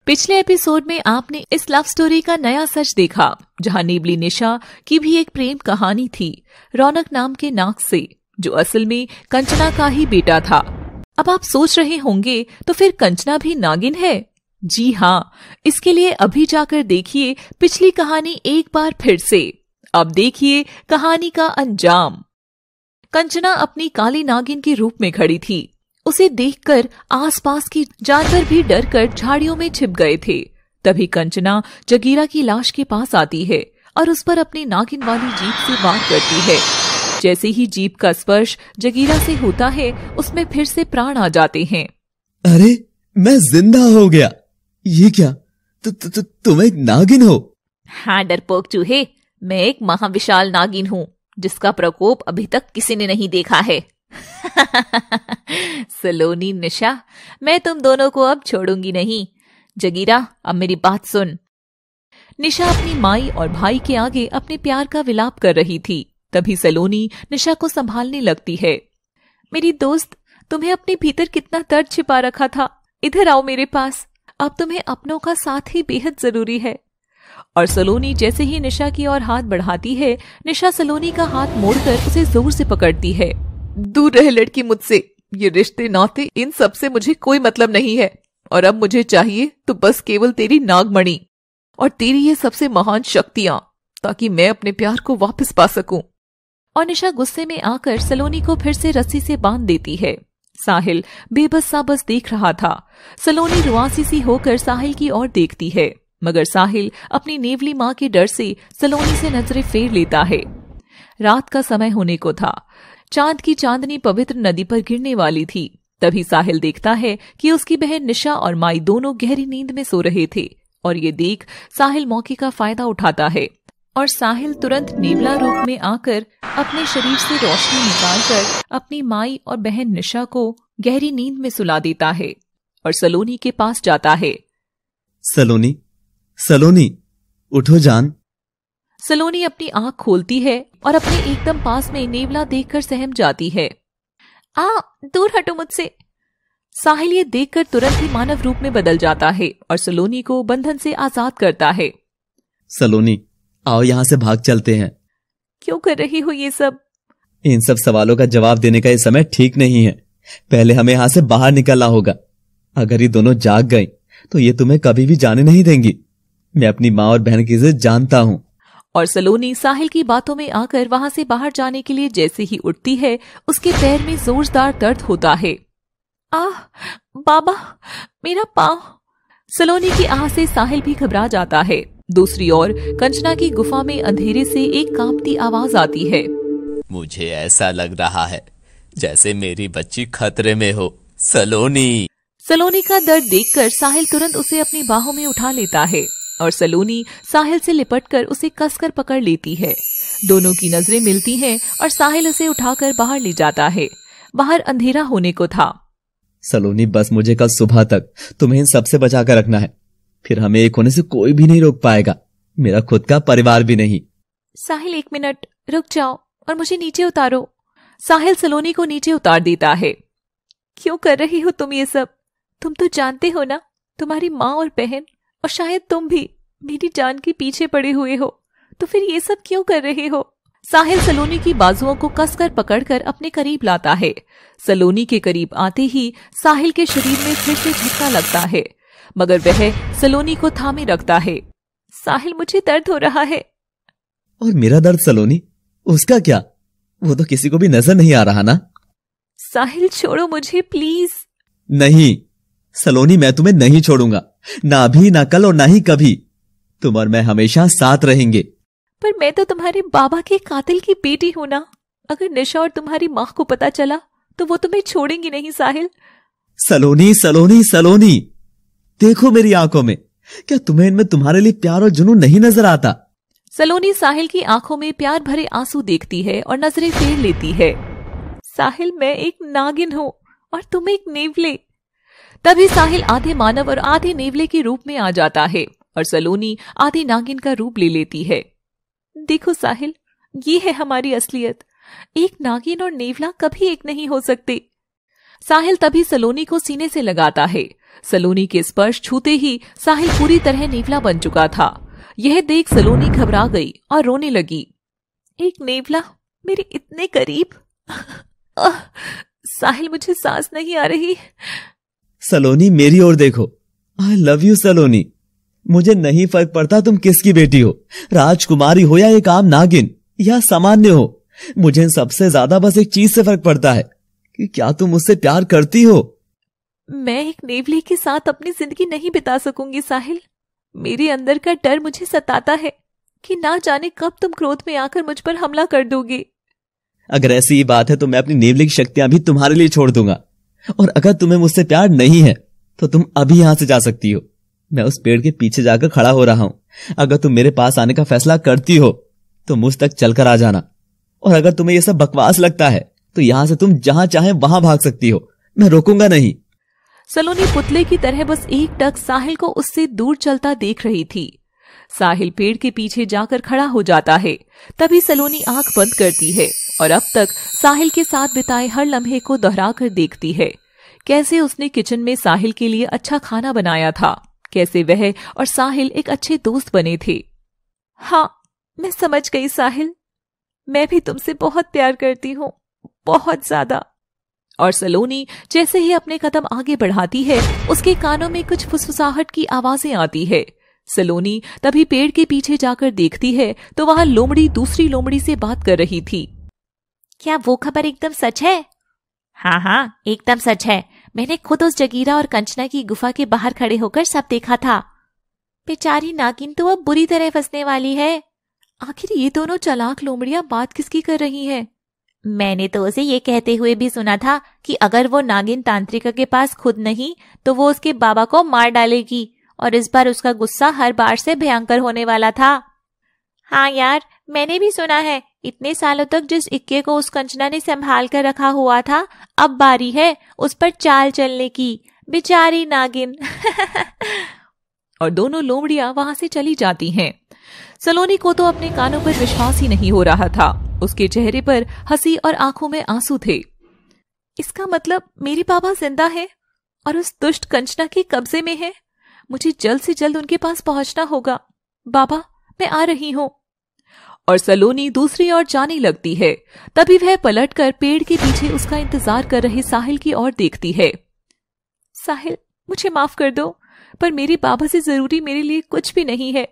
पिछले एपिसोड में आपने इस लव स्टोरी का नया सच देखा, जहां नेवली निशा की भी एक प्रेम कहानी थी रौनक नाम के नाग से, जो असल में कंचना का ही बेटा था। अब आप सोच रहे होंगे तो फिर कंचना भी नागिन है? जी हाँ, इसके लिए अभी जाकर देखिए पिछली कहानी एक बार फिर से। अब देखिए कहानी का अंजाम। कंचना अपनी काली नागिन के रूप में खड़ी थी। उसे देखकर आसपास के जानवर भी डरकर झाड़ियों में छिप गए थे। तभी कंचना जगीरा की लाश के पास आती है और उस पर अपनी नागिन वाली जीभ से वार करती है। जैसे ही जीभ का स्पर्श जगीरा से होता है, उसमें फिर से प्राण आ जाते हैं। अरे, मैं जिंदा हो गया। ये क्या? तुम एक नागिन हो? हाँ डरपोक चूहे, मैं एक महाविशाल नागिन हूँ जिसका प्रकोप अभी तक किसी ने नहीं देखा है। सलोनी निशा, मैं तुम दोनों को अब छोड़ूंगी नहीं। जगीरा, अब मेरी बात सुन। निशा अपनी माई और भाई के आगे अपने प्यार का विलाप कर रही थी। तभी सलोनी निशा को संभालने लगती है। मेरी दोस्त, तुम्हें अपने भीतर कितना दर्द छिपा रखा था। इधर आओ मेरे पास। अब तुम्हें अपनों का साथ ही बेहद जरूरी है। और सलोनी जैसे ही निशा की ओर हाथ बढ़ाती है, निशा सलोनी का हाथ मोड़कर उसे जोर से पकड़ती है। दूर रह लड़की मुझसे। ये रिश्ते नाते इन सब से मुझे कोई मतलब नहीं है। और अब मुझे चाहिए तो बस केवल तेरी नागमणि और तेरी ये सबसे महान शक्तियां, ताकि मैं अपने प्यार को वापस पा सकूं। और निशा गुस्से में आकर सलोनी को फिर से रस्सी से बांध देती है। साहिल बेबस सा बस देख रहा था। सलोनी रुआसी सी होकर साहिल की ओर देखती है, मगर साहिल अपनी नेवली माँ के डर से सलोनी से नजरें फेर लेता है। रात का समय होने को था। चांद की चांदनी पवित्र नदी पर गिरने वाली थी। तभी साहिल देखता है कि उसकी बहन निशा और माई दोनों गहरी नींद में सो रहे थे, और ये देख साहिल मौके का फायदा उठाता है और साहिल तुरंत नेवला रूप में आकर अपने शरीर से रोशनी निकालकर अपनी माई और बहन निशा को गहरी नींद में सुला देता है और सलोनी के पास जाता है। सलोनी, सलोनी, उठो जान। सलोनी अपनी आंख खोलती है और अपने एकदम पास में नेवला देखकर सहम जाती है। दूर हटो मुझसे। साहिल ये देखकर तुरंत ही मानव रूप में बदल जाता है और सलोनी को बंधन से आजाद करता है। सलोनी, आओ यहाँ से भाग चलते हैं। क्यों कर रही हो ये सब? इन सब सवालों का जवाब देने का ये समय ठीक नहीं है। पहले हमें यहाँ से बाहर निकलना होगा। अगर ये दोनों जाग गई तो ये तुम्हें कभी भी जाने नहीं देंगी। मैं अपनी माँ और बहन की इज्जत जानता हूँ। और सलोनी साहिल की बातों में आकर वहां से बाहर जाने के लिए जैसे ही उठती है, उसके पैर में जोरदार दर्द होता है। बाबा, मेरा पाँव। सलोनी की आह से साहिल भी घबरा जाता है। दूसरी ओर कंचना की गुफा में अंधेरे से एक कांपती आवाज आती है। मुझे ऐसा लग रहा है जैसे मेरी बच्ची खतरे में हो। सलोनी। सलोनी का दर्द देखकर साहिल तुरंत उसे अपनी बाहों में उठा लेता है और सलोनी साहिल से लिपटकर उसे कसकर पकड़ लेती है। दोनों की नजरें मिलती हैं और साहिल उसे उठाकर बाहर ले जाता है। बाहर अंधेरा होने को था। सलोनी, बस मुझे कल सुबह तक तुम्हें इन सबसे बचा कर रखना है। फिर हमें एक होने से कोई भी नहीं रोक पाएगा, मेरा खुद का परिवार भी नहीं। साहिल, 1 मिनट रुक जाओ और मुझे नीचे उतारो। साहिल सलोनी को नीचे उतार देता है। क्यों कर रही हो तुम ये सब? तुम तो जानते हो ना, तुम्हारी माँ और बहन और शायद तुम भी मेरी जान के पीछे पड़े हुए हो, तो फिर ये सब क्यों कर रहे हो? साहिल सलोनी की बाजुओं को कसकर पकड़कर अपने करीब लाता है। सलोनी के करीब आते ही साहिल के शरीर में फिर से झटका लगता है, मगर वह सलोनी को थामे रखता है। साहिल, मुझे दर्द हो रहा है। और मेरा दर्द सलोनी, उसका क्या? वो तो किसी को भी नजर नहीं आ रहा ना। साहिल, छोड़ो मुझे प्लीज। नहीं सलोनी, मैं तुम्हें नहीं छोड़ूंगा, ना अभी, ना कल और ना ही कभी। तुम और मैं हमेशा साथ रहेंगे। पर मैं तो तुम्हारे बाबा के कातिल की बेटी हूं ना। अगर निशा और तुम्हारी माँ को पता चला तो वो तुम्हें छोड़ेंगी नहीं। साहिल। सलोनी, सलोनी, सलोनी, देखो मेरी आंखों में, क्या तुम्हें इनमें तुम्हारे लिए प्यार और जुनून नहीं नजर आता? सलोनी साहिल की आंखों में प्यार भरे आंसू देखती है और नजरें फेर लेती है। साहिल, मैं एक नागिन हूं और तुम एक नेवले। तभी साहिल आधे मानव और आधे नेवले के रूप में आ जाता है और सलोनी आधी नागिन का रूप ले लेती है। देखो साहिल, ये है हमारी असलियत। एक नागिन और नेवला कभी एक नहीं हो सकते। साहिल तभी सलोनी को सीने से लगाता है। सलोनी के स्पर्श छूते ही साहिल पूरी तरह नेवला बन चुका था। यह देख सलोनी घबरा गई और रोने लगी। एक नेवला मेरे इतने करीब। साहिल, मुझे सांस नहीं आ रही। सलोनी, मेरी ओर देखो। आई लव यू सलोनी। मुझे नहीं फर्क पड़ता तुम किसकी बेटी हो, राजकुमारी हो या एक आम नागिन या सामान्य हो। मुझे इन सबसे ज्यादा बस एक चीज से फर्क पड़ता है कि क्या तुम मुझसे प्यार करती हो। मैं एक नेवले के साथ अपनी जिंदगी नहीं बिता सकूंगी साहिल। मेरे अंदर का डर मुझे सताता है कि ना जाने कब तुम क्रोध में आकर मुझ पर हमला कर दोगे। अगर ऐसी ही बात है तो मैं अपनी नेवले की शक्तियां भी तुम्हारे लिए छोड़ दूंगा, और अगर तुम्हें मुझसे प्यार नहीं है तो तुम अभी यहां से जा सकती हो। मैं उस पेड़ के पीछे जाकर खड़ा हो रहा हूं। अगर तुम मेरे पास आने का फैसला करती हो तो मुझ तक चलकर आ जाना, और अगर तुम्हें यह सब बकवास लगता है तो यहां से तुम जहां चाहे वहां भाग सकती हो, मैं रोकूंगा नहीं। सलोनी पुतले की तरह बस एक टक साहिल को उससे दूर चलता देख रही थी। साहिल पेड़ के पीछे जाकर खड़ा हो जाता है। तभी सलोनी आंख बंद करती है और अब तक साहिल के साथ बिताए हर लम्हे को दोहरा कर देखती है। कैसे उसने किचन में साहिल के लिए अच्छा खाना बनाया था, कैसे वह और साहिल एक अच्छे दोस्त बने थे। हाँ, मैं समझ गई साहिल, मैं भी तुमसे बहुत प्यार करती हूँ, बहुत ज्यादा। और सलोनी जैसे ही अपने कदम आगे बढ़ाती है, उसके कानों में कुछ फुसफुसाहट की आवाजें आती है। सलोनी तभी पेड़ के पीछे जाकर देखती है तो वहां लोमड़ी दूसरी लोमड़ी से बात कर रही थी। क्या वो खबर एकदम सच है? हाँ, एकदम सच है। मैंने खुद उस जगीरा और कंचना की गुफा के बाहर खड़े होकर सब देखा था। बेचारी नागिन तो अब बुरी तरह फंसने वाली है। आखिर ये दोनों चालाक लोमड़ियां बात किसकी कर रही हैं? मैंने तो उसे ये कहते हुए भी सुना था कि अगर वो नागिन तांत्रिका के पास खुद नहीं तो वो उसके बाबा को मार डालेगी, और इस बार उसका गुस्सा हर बार से भयंकर होने वाला था। हाँ यार, मैंने भी सुना है। इतने सालों तक जिस इक्के को उस कंचना ने संभाल कर रखा हुआ था, अब बारी है उस पर चाल चलने की। बेचारी नागिन। और दोनों लोमड़ियां वहां से चली जाती हैं। सलोनी को तो अपने कानों पर विश्वास ही नहीं हो रहा था। उसके चेहरे पर हंसी और आंखों में आंसू थे। इसका मतलब मेरे बाबा जिंदा है और उस दुष्ट कंचना के कब्जे में है। मुझे जल्द से जल्द उनके पास पहुंचना होगा। बाबा, मैं आ रही हूं। और सलोनी दूसरी ओर जाने लगती है। तभी वह पलटकर पेड़ के पीछे उसका इंतजार कर रहे साहिल की ओर देखती है। साहिल, मुझे माफ कर दो, पर मेरे बाबा से जरूरी मेरे लिए कुछ भी नहीं है।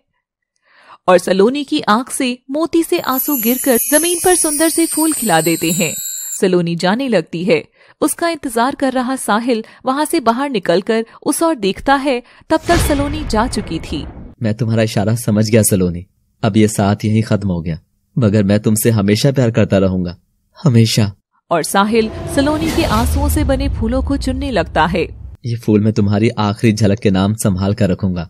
और सलोनी की आंख से मोती से आंसू गिरकर जमीन पर सुंदर से फूल खिला देते हैं। सलोनी जाने लगती है। उसका इंतजार कर रहा साहिल वहां से बाहर निकलकर उस ओर देखता है। तब तक सलोनी जा चुकी थी। मैं तुम्हारा इशारा समझ गया सलोनी। अब ये साथ यहीं खत्म हो गया, मगर मैं तुमसे हमेशा प्यार करता रहूंगा, हमेशा। और साहिल सलोनी के आंसुओं से बने फूलों को चुनने लगता है। ये फूल मैं तुम्हारी आखिरी झलक के नाम संभाल कर रखूंगा।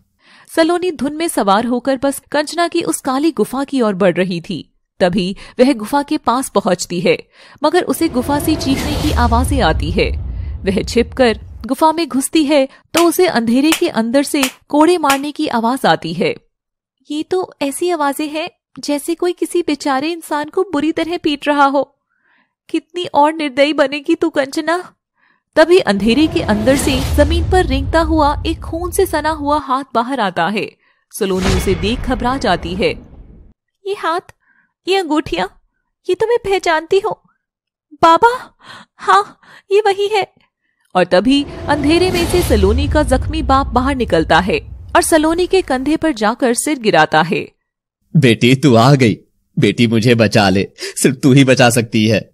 सलोनी धुन में सवार होकर बस कंचना की उस काली गुफा की ओर बढ़ रही थी। तभी वह गुफा के पास पहुंचती है, मगर उसे गुफा से चीखने की आवाजें आती है। वह छिपकर गुफा में घुसती है तो उसे अंधेरे के अंदर से कोड़े मारने की आवाज आती है। ये तो ऐसी आवाजें हैं जैसे कोई किसी बेचारे इंसान को बुरी तरह पीट रहा हो। कितनी और निर्दयी बनेगी तू कंचना। तभी अंधेरे के अंदर से जमीन पर रेंगता हुआ एक खून से सना हुआ हाथ बाहर आता है। सलोनी उसे देख घबरा जाती है। ये हाथ, ये अंगूठियां, ये तो मैं पहचानती हूँ। बाबा, हाँ, ये वही है। और तभी अंधेरे में से सलोनी का जख्मी बाप बाहर निकलता है और सलोनी के कंधे पर जाकर सिर गिराता है। बेटी, तू आ गई। बेटी, मुझे बचा ले, सिर्फ तू ही बचा सकती है।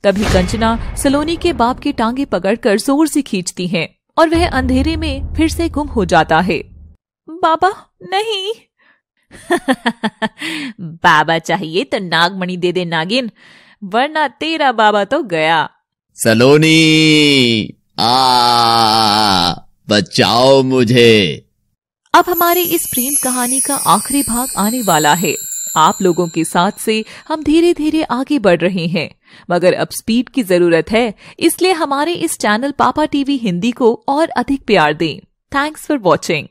तभी कंचना सलोनी के बाप की टांगे पकड़कर जोर से खींचती है और वह अंधेरे में फिर से गुम हो जाता है। बाबा, नहीं। बाबा चाहिए तो नागमणि दे दे नागिन, वरना तेरा बाबा तो गया। सलोनी, बचाओ मुझे। अब हमारी इस प्रेम कहानी का आखिरी भाग आने वाला है। आप लोगों के साथ से हम धीरे धीरे आगे बढ़ रहे हैं, मगर अब स्पीड की जरूरत है, इसलिए हमारे इस चैनल पापा टीवी हिंदी को और अधिक प्यार दें। Thanks for watching.